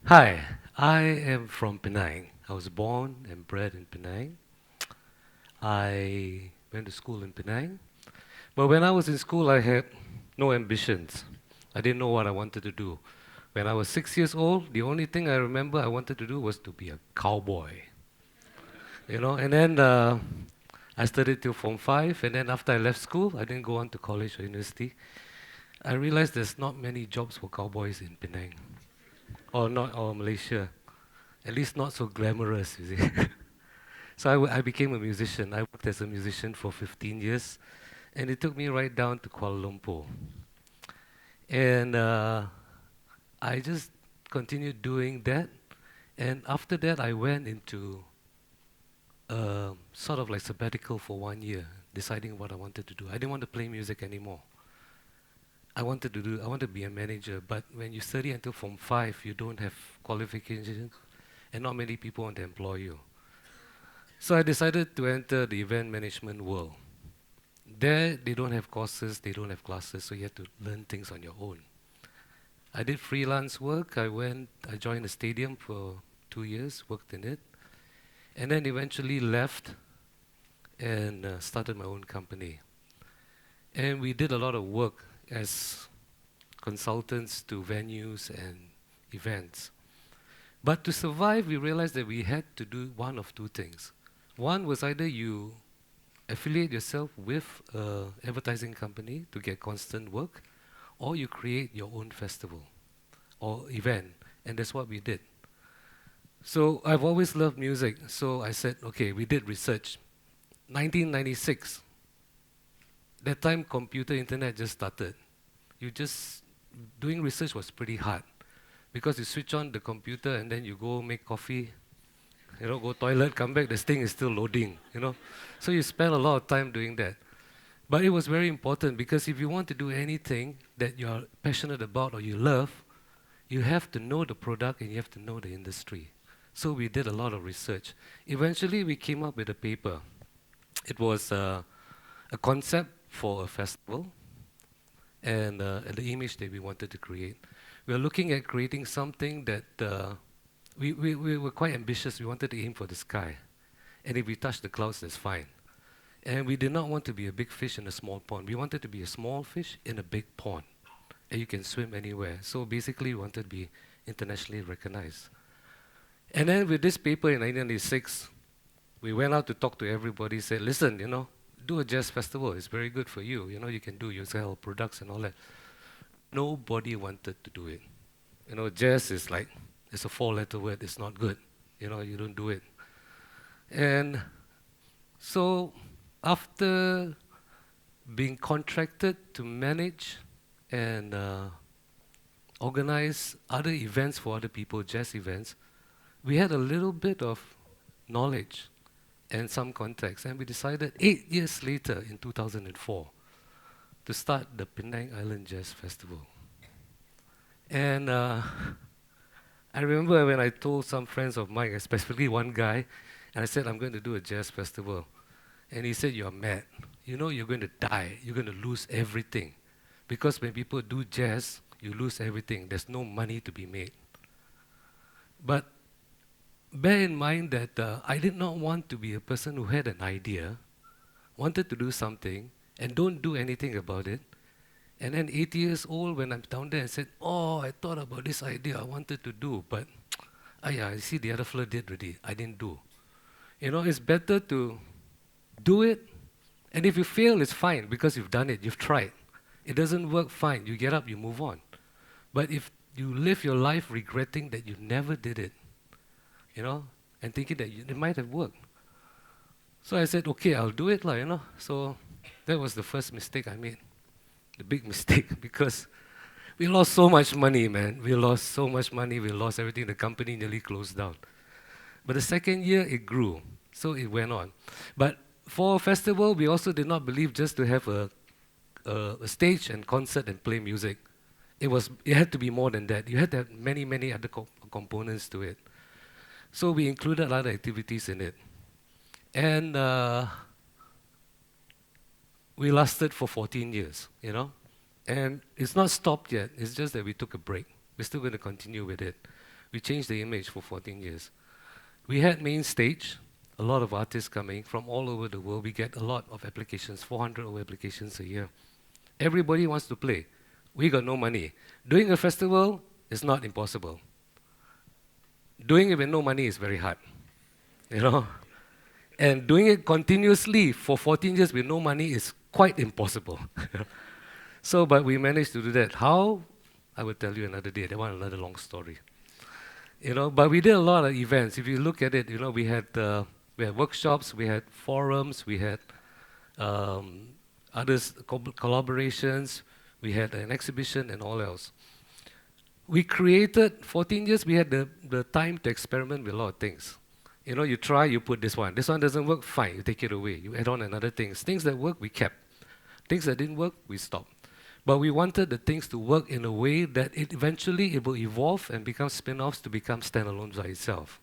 Hi, I am from Penang. I was born and bred in Penang. I went to school in Penang. But when I was in school, I had no ambitions. I didn't know what I wanted to do. When I was 6 years old, the only thing I remember I wanted to do was to be a cowboy. And then I studied till Form 5, and then after I left school, I didn't go on to college or university. I realized there's not many jobs for cowboys in Penang, or Malaysia. At least not so glamorous, you see. So I became a musician. I worked as a musician for 15 years, and it took me right down to Kuala Lumpur. And I just continued doing that. And after that, I went into sort of like sabbatical for 1 year, deciding what I wanted to do. I didn't want to play music anymore. I wanted to be a manager, but when you study until Form 5, you don't have qualifications, and not many people want to employ you. So I decided to enter the event management world. There, they don't have courses, they don't have classes, so you have to learn things on your own. I did freelance work. I joined a stadium for 2 years, worked in it, and then eventually left and started my own company. And we did a lot of work as consultants to venues and events. But to survive, we realized that we had to do one of two things. One was either you affiliate yourself with an advertising company to get constant work, or you create your own festival or event, and that's what we did. So I've always loved music, so I said, okay, we did research. 1996, that time computer internet just started. You just, doing research was pretty hard because you switch on the computer and then you go make coffee, go toilet, come back, this thing is still loading. So you spend a lot of time doing that. But it was very important because if you want to do anything that you're passionate about or you love, you have to know the product and you have to know the industry. So we did a lot of research. Eventually, we came up with a paper. It was a concept for a festival and the image that we wanted to create. We were looking at creating something that we were quite ambitious. We wanted to aim for the sky. And if we touch the clouds, that's fine. And we did not want to be a big fish in a small pond. We wanted to be a small fish in a big pond. And you can swim anywhere. So basically, we wanted to be internationally recognized. And then with this paper in 1996, we went out to talk to everybody, said, listen, do a jazz festival. It's very good for you. You can do, you sell products and all that. Nobody wanted to do it. Jazz is like, it's a four-letter word. It's not good. You don't do it. And so after being contracted to manage and organize other events for other people, jazz events, we had a little bit of knowledge and some contacts, and we decided 8 years later in 2004 to start the Penang Island Jazz Festival. And I remember when I told some friends of mine, especially one guy, and I said, I'm going to do a jazz festival. And he said, you're mad. You're going to die. You're going to lose everything. Because when people do jazz, you lose everything. There's no money to be made. But bear in mind that I did not want to be a person who had an idea, wanted to do something, and don't do anything about it. And then 80 years old, when I'm down there and said, oh, I thought about this idea I wanted to do, but I see the other fellow did already. I didn't do. It's better to do it, and if you fail, it's fine because you've done it, you've tried. It doesn't work, fine. You get up, you move on. But if you live your life regretting that you never did it, and thinking that it might have worked. So I said, okay, I'll do it, So that was the first mistake I made, the big mistake, because we lost so much money, man. We lost so much money, we lost everything. The company nearly closed down. But the second year, it grew, so it went on. But for a festival, we also did not believe just to have a stage and concert and play music. It had to be more than that. You had to have many, many other components to it. So we included other activities in it. And we lasted for 14 years. And it's not stopped yet. It's just that we took a break. We're still going to continue with it. We changed the image for 14 years. We had main stage, a lot of artists coming from all over the world. We get a lot of applications, 400 over applications a year. Everybody wants to play. We got no money. Doing a festival is not impossible. Doing it with no money is very hard, you know. And doing it continuously for 14 years with no money is quite impossible. So, but we managed to do that. How? I will tell you another day. That one another long story. You know, but we did a lot of events. If you look at it, you know, we had workshops, we had forums, we had others collaborations, we had an exhibition and all else. We created 14 years. We had the time to experiment with a lot of things. You know, you try, you put this one. This one doesn't work, fine, you take it away. You add on another things. Things that work, we kept. Things that didn't work, we stopped. But we wanted the things to work in a way that eventually it will evolve and become spin-offs to become standalones by itself.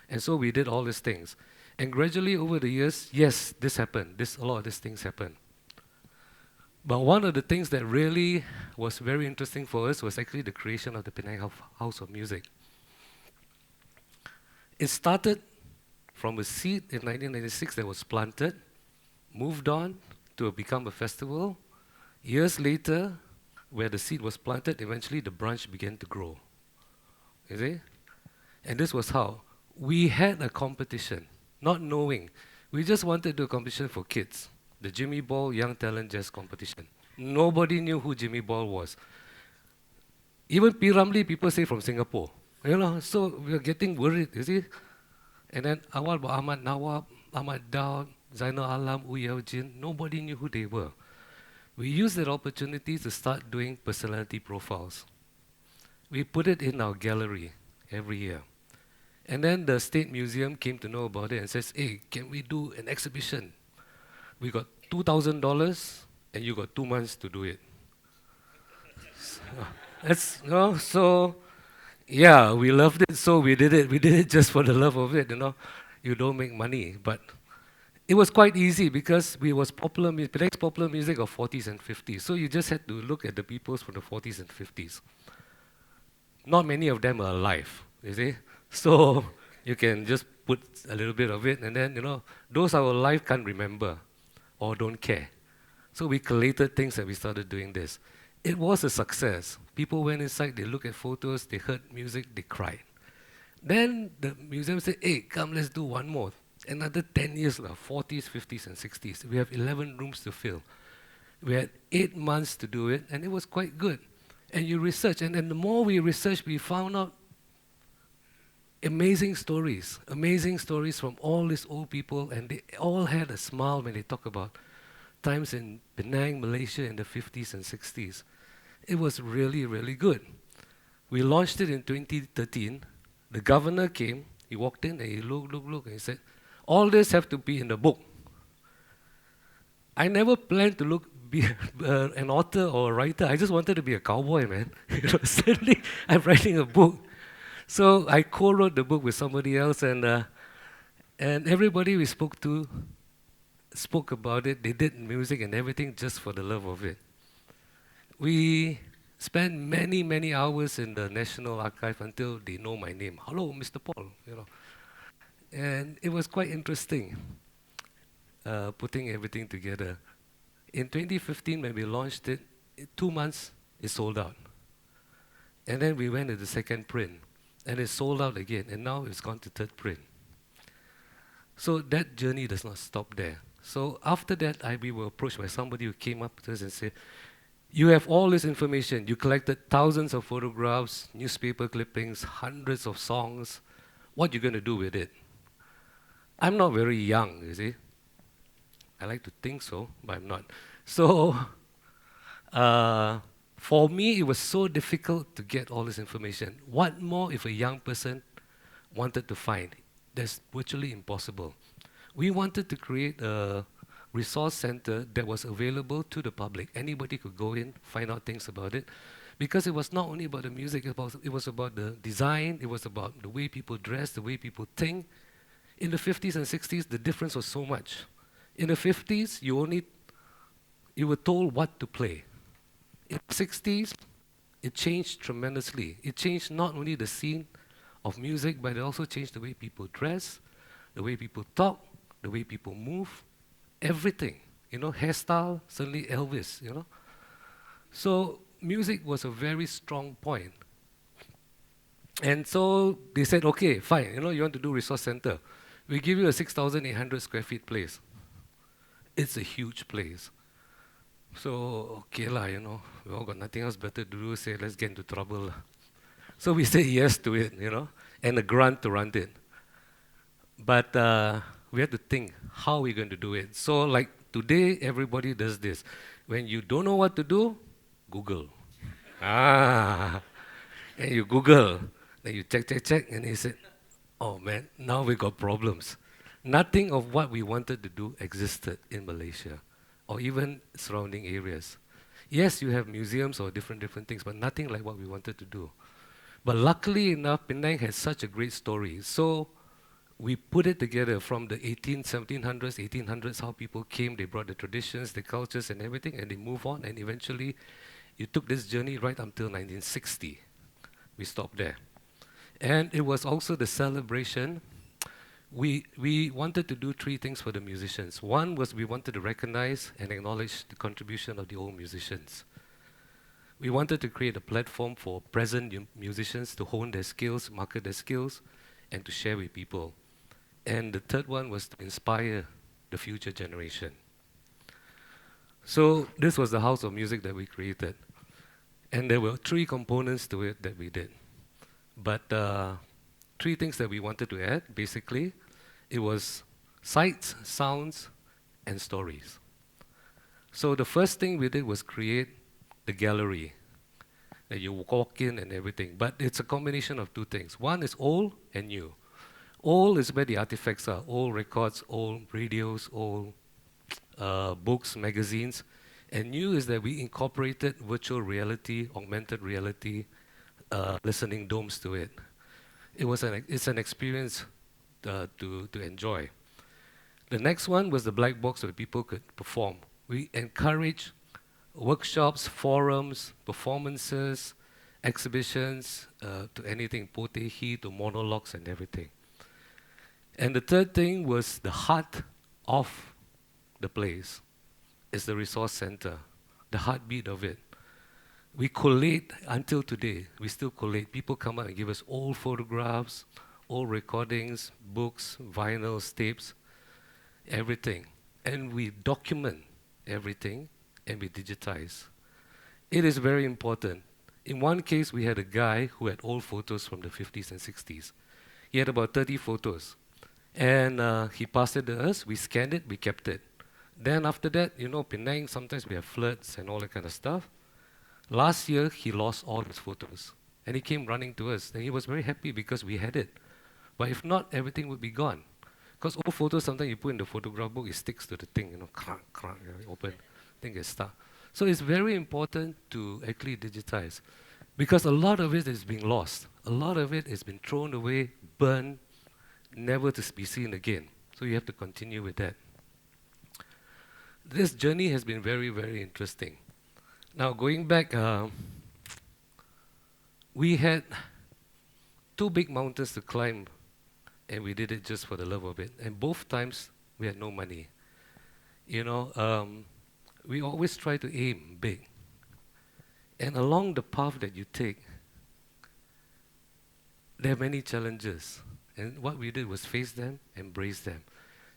And so we did all these things. And gradually over the years, yes, this happened. A lot of these things happened. But one of the things that really was very interesting for us was actually the creation of the Penang House of Music. It started from a seed in 1996 that was planted, moved on to become a festival. Years later, where the seed was planted, eventually the branch began to grow. You see? And this was how. We had a competition, not knowing. We just wanted to do a competition for kids. The Jimmy Ball Young Talent Jazz Competition. Nobody knew who Jimmy Ball was. Even P. Ramlee, people say from Singapore. You know, so we were getting worried, you see? And then Awal Ahmad Nawab, Ahmad Daud, Zainal Alam, Uyao Jin, nobody knew who they were. We used that opportunity to start doing personality profiles. We put it in our gallery every year. And then the State Museum came to know about it and says, hey, can we do an exhibition? We got $2,000 and you got 2 months to do it. So yeah, we loved it, so we did it. We did it just for the love of it, you know. You don't make money, but it was quite easy because we was Penang's popular music of 40s and 50s. So you just had to look at the peoples from the 40s and 50s. Not many of them are alive, you see. So you can just put a little bit of it, and then, you know, those are alive can't remember or don't care. So we collated things and we started doing this. It was a success. People went inside, they looked at photos, they heard music, they cried. Then the museum said, hey, come, let's do one more. Another 10 years, 40s, 50s, and 60s. We have 11 rooms to fill. We had 8 months to do it, and it was quite good. And you research, and then the more we researched, we found out amazing stories from all these old people, and they all had a smile when they talk about times in Penang, Malaysia in the 50s and 60s. It was really, really good. We launched it in 2013. The governor came, he walked in and he looked, and he said, all this have to be in the book. I never planned to be an author or a writer. I just wanted to be a cowboy, man. Suddenly, I'm writing a book. So I co-wrote the book with somebody else, and everybody we spoke to spoke about it. They did music and everything just for the love of it. We spent many, many hours in the National Archive until they know my name. Hello, Mr. Paul, you know. And it was quite interesting, putting everything together. In 2015, when we launched it, in 2 months, it sold out. And then we went to the second print, and it sold out again, and now it's gone to third print. So that journey does not stop there. So after that, we were approached by somebody who came up to us and said, you have all this information. You collected thousands of photographs, newspaper clippings, hundreds of songs. What are you going to do with it? I'm not very young, you see. I like to think so, but I'm not. So for me, it was so difficult to get all this information. What more if a young person wanted to find? That's virtually impossible. We wanted to create a resource center that was available to the public. Anybody could go in, find out things about it. Because it was not only about the music, it was about the design, it was about the way people dress, the way people think. In the 50s and 60s, the difference was so much. In the 50s, you were told what to play. In the 60s, it changed tremendously. It changed not only the scene, of music, but it also changed the way people dress, the way people talk, the way people move, everything. You know, hairstyle, suddenly Elvis, you know. So music was a very strong point. And so they said, okay, fine, you know, you want to do resource center. We give you a 6,800 square feet place. It's a huge place. So, okay lah, you know, we all got nothing else better to do, say, let's get into trouble lah. So we said yes to it, you know, and a grant to run it. But we had to think how we're going to do it. So like today, everybody does this. When you don't know what to do, Google. And you Google, then you check, and he said, oh man, now we got problems. Nothing of what we wanted to do existed in Malaysia or even surrounding areas. Yes, you have museums or different things, but nothing like what we wanted to do. But luckily enough, Penang has such a great story. So we put it together from the 1700s, 1800s, how people came, they brought the traditions, the cultures and everything, and they move on, and eventually you took this journey right until 1960. We stopped there. And it was also the celebration. We wanted to do three things for the musicians. One was we wanted to recognize and acknowledge the contribution of the old musicians. We wanted to create a platform for present musicians to hone their skills, market their skills, and to share with people. And the third one was to inspire the future generation. So this was the house of music that we created. And there were three components to it that we did. But three things that we wanted to add, basically, it was sights, sounds, and stories. So the first thing we did was create the gallery that you walk in and everything. But it's a combination of two things. One is old and new. Old is where the artifacts are, old records, old radios, old books, magazines. And new is that we incorporated virtual reality, augmented reality, listening domes to it. It's an experience to enjoy. The next one was the black box where people could perform. We encourage workshops, forums, performances, exhibitions, to anything, potehi, to monologues and everything. And the third thing was the heart of the place is the resource center, the heartbeat of it. We collate until today. We still collate. People come up and give us old photographs, old recordings, books, vinyls, tapes, everything. And we document everything and we digitize. It is very important. In one case, we had a guy who had old photos from the 50s and 60s. He had about 30 photos. And he passed it to us. We scanned it. We kept it. Then after that, you know, Penang, sometimes we have floods and all that kind of stuff. Last year, he lost all his photos. And he came running to us. And he was very happy because we had it. But if not, everything would be gone. Because old photos, sometimes you put in the photograph book, it sticks to the thing, you know, crank, crank, open, thing gets stuck. So it's very important to actually digitize. Because a lot of it is being lost. A lot of it has been thrown away, burned, never to be seen again. So you have to continue with that. This journey has been very, very interesting. Now, going back, we had 2 big mountains to climb, and we did it just for the love of it. And both times, we had no money. You know, we always try to aim big. And along the path that you take, there are many challenges. And what we did was face them, embrace them.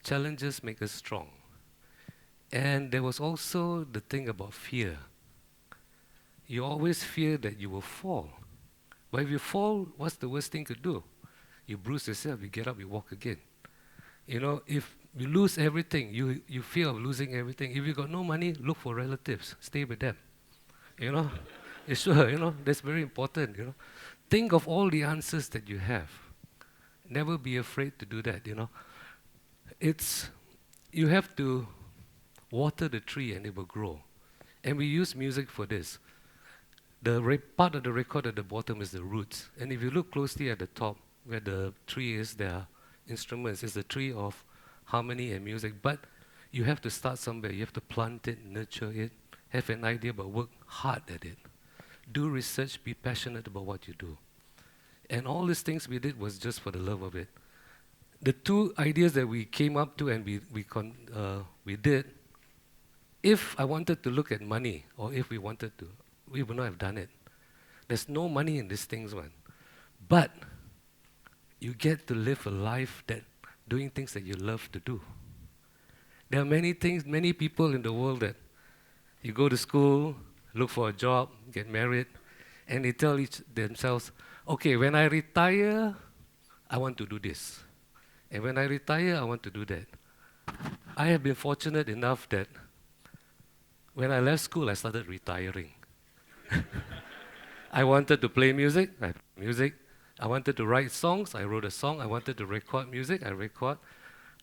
Challenges make us strong. And there was also the thing about fear. You always fear that you will fall. But if you fall, what's the worst thing to do? You bruise yourself, you get up, you walk again. You know, if you lose everything, you fear of losing everything. If you got no money, look for relatives, stay with them. You know, sure, you know, that's very important, you know. Think of all the answers that you have. Never be afraid to do that, you know. You have to water the tree and it will grow. And we use music for this. The part of the record at the bottom is the roots. And if you look closely at the top, where the tree is, there are instruments. It's the tree of harmony and music. But you have to start somewhere. You have to plant it, nurture it, have an idea, but work hard at it. Do research, be passionate about what you do. And all these things we did was just for the love of it. The two ideas that we came up to and we did, if I wanted to look at money, or if we wanted to, we would not have done it. There's no money in these things, man. But you get to live a life that doing things that you love to do. There are many things, many people in the world that you go to school, look for a job, get married, and they tell themselves, okay, when I retire, I want to do this. And when I retire, I want to do that. I have been fortunate enough that when I left school, I started retiring. I wanted to play music, I play music. I wanted to write songs, I wrote a song. I wanted to record music, I record.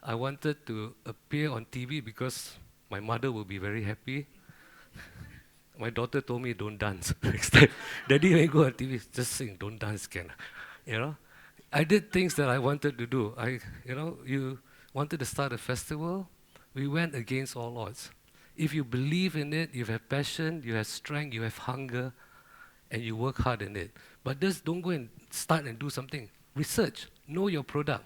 I wanted to appear on TV because my mother will be very happy. My daughter told me, don't dance. Next time, Daddy, when you go on TV, just sing, don't dance, can. You know? I did things that I wanted to do. You wanted to start a festival, we went against all odds. If you believe in it, you have passion, you have strength, you have hunger, and you work hard in it. But just don't go and start and do something. Research, know your product,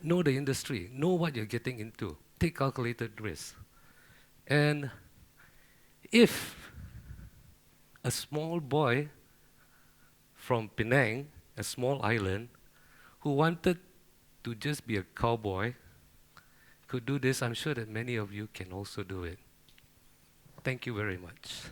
know the industry, know what you're getting into. Take calculated risks. And if a small boy from Penang, a small island, who wanted to just be a cowboy, could do this, I'm sure that many of you can also do it. Thank you very much.